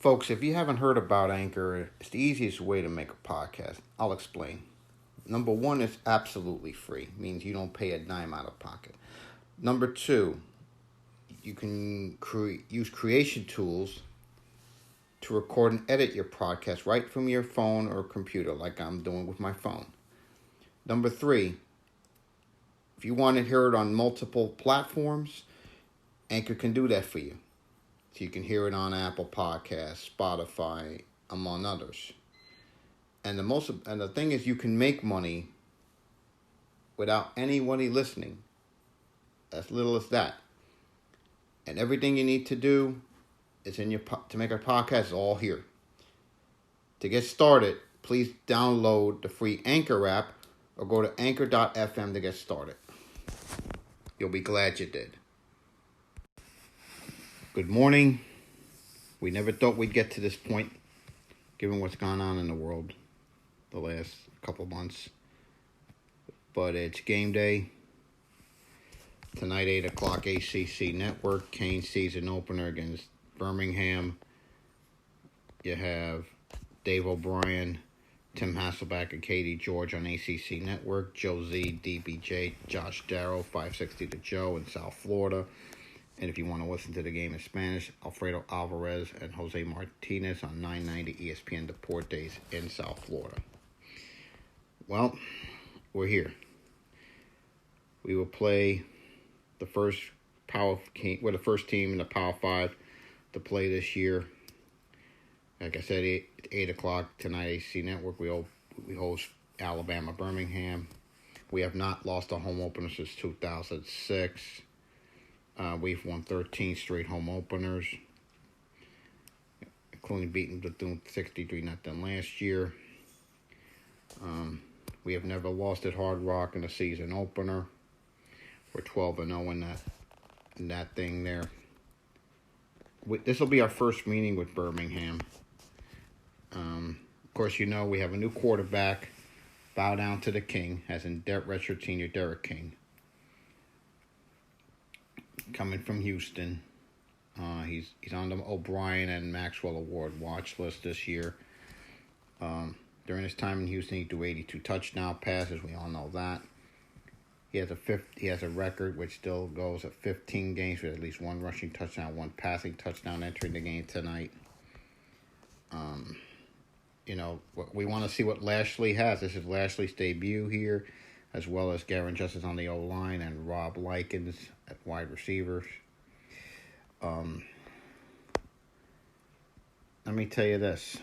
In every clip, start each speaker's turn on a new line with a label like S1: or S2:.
S1: Folks, if you haven't heard about Anchor, it's the easiest way to make a podcast. I'll explain. Number one, it's absolutely free. Means you don't pay a dime out of pocket. Number two, you can use creation tools to record and edit your podcast right from your phone or computer, like I'm doing with my phone. Number three, if you want to hear it on multiple platforms, Anchor can do that for you. So you can hear it on Apple Podcasts, Spotify, among others. And the thing is, you can make money without anybody listening. As little as that. And everything you need to do is to make a podcast is all here. To get started, please download the free Anchor app or go to anchor.fm to get started. You'll be glad you did. Good morning. We never thought we'd get to this point, given what's gone on in the world the last couple months. But it's game day. Tonight, 8 o'clock, ACC Network. CANES season opener against Birmingham. You have Dave O'Brien, Tim Hasselback, and Katie George on ACC Network. Joe Z, DBJ, Josh Darrow, 560 to Joe in South Florida. And if you want to listen to the game in Spanish, Alfredo Alvarez and Jose Martinez on 990 ESPN Deportes in South Florida. Well, we're here. We will play the first we're the first team in the Power 5 to play this year. Like I said, 8 o'clock tonight, ACC Network. We host Alabama, Birmingham. We have not lost a home opener since 2006. We've won 13 straight home openers, including beating Bethune 63-0 last year. We have never lost at Hard Rock in a season opener. We're 12-0 in that thing there. This will be our first meeting with Birmingham. Of course, you know we have a new quarterback. Bow down to the king, as in redshirt senior Derek King. Coming from Houston. He's on the O'Brien and Maxwell Award watch list this year. During his time in Houston, he threw 82 touchdown passes. We all know that. He has a record which still goes at 15 games with at least one rushing touchdown, one passing touchdown entering the game tonight. We want to see what Lashley has. This is Lashley's debut here, as well as Garen Justice on the O-line and Rob Likens at wide receivers. Let me tell you this.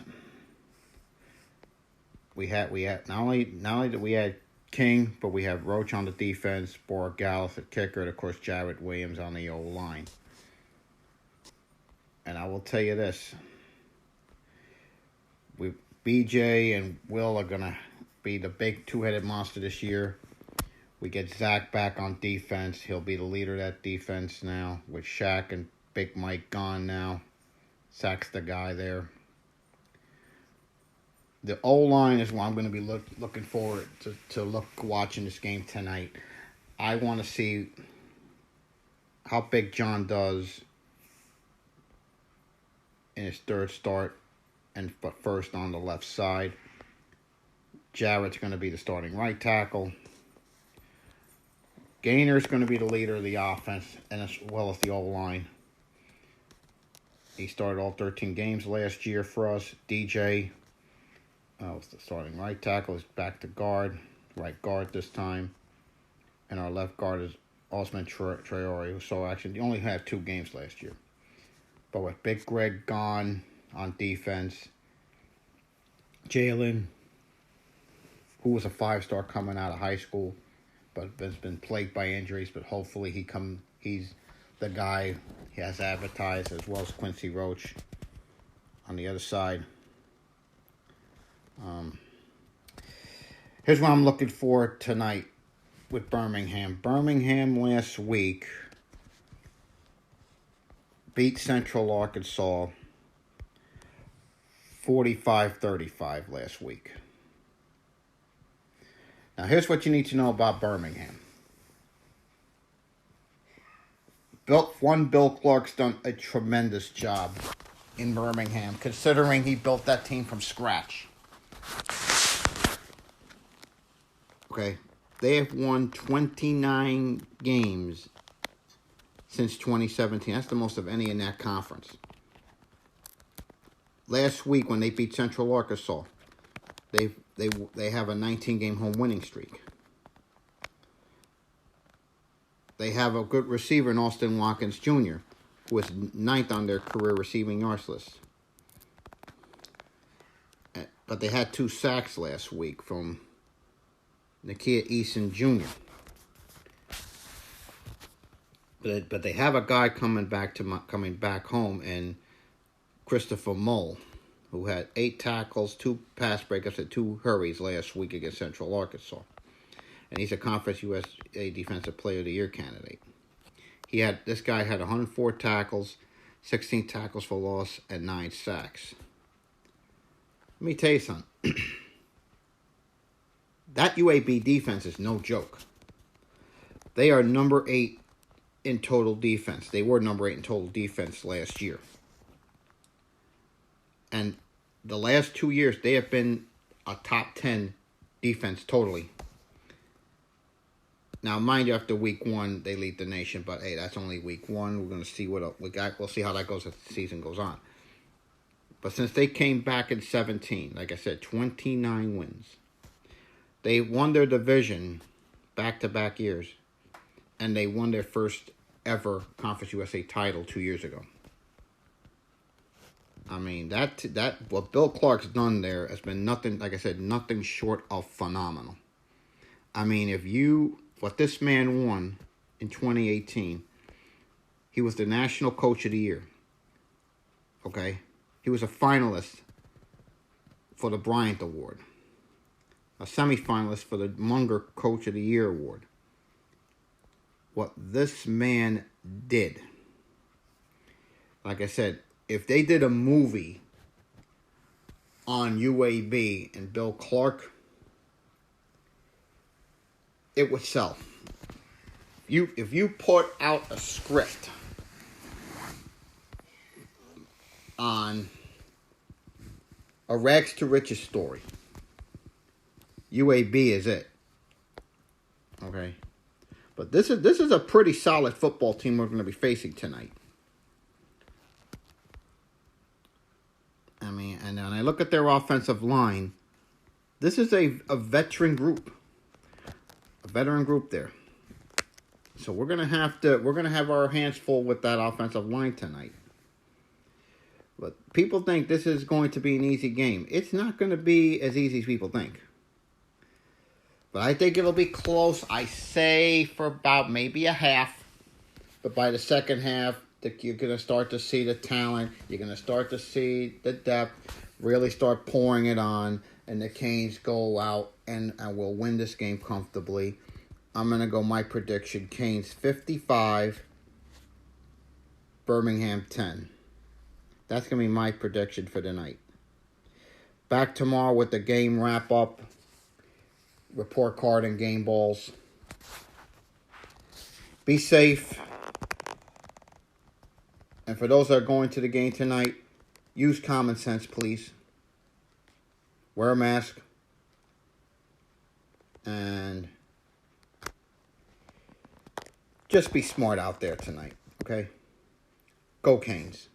S1: We had not only that we had King, but we have Roach on the defense, Borregales at kicker, and of course Jarrett Williams on the O-line. And I will tell you this. BJ and Will are going to be the big two-headed monster this year. We get Zach back on defense. He'll be the leader of that defense now. With Shaq and Big Mike gone now. Zach's the guy there. The O-line is what I'm going to be looking forward to watching this game tonight. I want to see how Big John does in his third start, but first on the left side. Jarrett's going to be the starting right tackle. Gainer's going to be the leader of the offense, and as well as the O-line. He started all 13 games last year for us. DJ was the starting right tackle. He's back to right guard this time. And our left guard is Osman Traore, who saw action. He only had 2 games last year. But with Big Greg gone on defense, Jalen, who was a 5-star coming out of high school, but has been plagued by injuries, but hopefully he's the guy he has advertised, as well as Quincy Roach on the other side. Here's what I'm looking for tonight with Birmingham. Birmingham last week beat Central Arkansas 45-35 last week. Now, here's what you need to know about Birmingham. Bill Clark's done a tremendous job in Birmingham, considering he built that team from scratch. Okay, they have won 29 games since 2017. That's the most of any in that conference. Last week when they beat Central Arkansas, they have a 19-game home winning streak. They have a good receiver in Austin Watkins Jr., who was 9th on their career receiving yards list. But they had 2 sacks last week from Nakia Eason Jr. But they have a guy coming back home, and Christopher Mull, who had 8 tackles, 2 pass breakups, and 2 hurries last week against Central Arkansas. And he's a Conference USA Defensive Player of the Year candidate. This guy had 104 tackles, 16 tackles for loss, and 9 sacks. Let me tell you something. That UAB defense is no joke. They are number 8 in total defense. They were number 8 in total defense last year. And the last 2 years, they have been a top 10 defense totally. Now, mind you, after week 1, they lead the nation. But, hey, that's only week 1. We're going to see what we got. We'll see how that goes as the season goes on. But since they came back in 17, like I said, 29 wins. They won their division back-to-back years. And they won their first ever Conference USA title 2 years ago. I mean, what Bill Clark's done there has been nothing, like I said, nothing short of phenomenal. I mean, what this man won in 2018, he was the National Coach of the Year. Okay? He was a finalist for the Bryant Award. A semifinalist for the Munger Coach of the Year Award. What this man did, like I said, if they did a movie on UAB and Bill Clark, it would sell. If you put out a script on a rags to riches story, UAB is it. Okay? But this is a pretty solid football team we're going to be facing tonight. I mean, and when I look at their offensive line, this is a veteran group. A veteran group there. So we're gonna have our hands full with that offensive line tonight. But people think this is going to be an easy game. It's not going to be as easy as people think. But I think it'll be close. I say for about maybe a half. But by the second half, you're going to start to see the talent. You're going to start to see the depth. Really start pouring it on. And the Canes go out and will win this game comfortably. I'm going to go my prediction. Canes 55. Birmingham 10. That's going to be my prediction for tonight. Back tomorrow with the game wrap-up. Report card and game balls. Be safe. And for those that are going to the game tonight, use common sense, please. Wear a mask. And just be smart out there tonight, okay? Go Canes.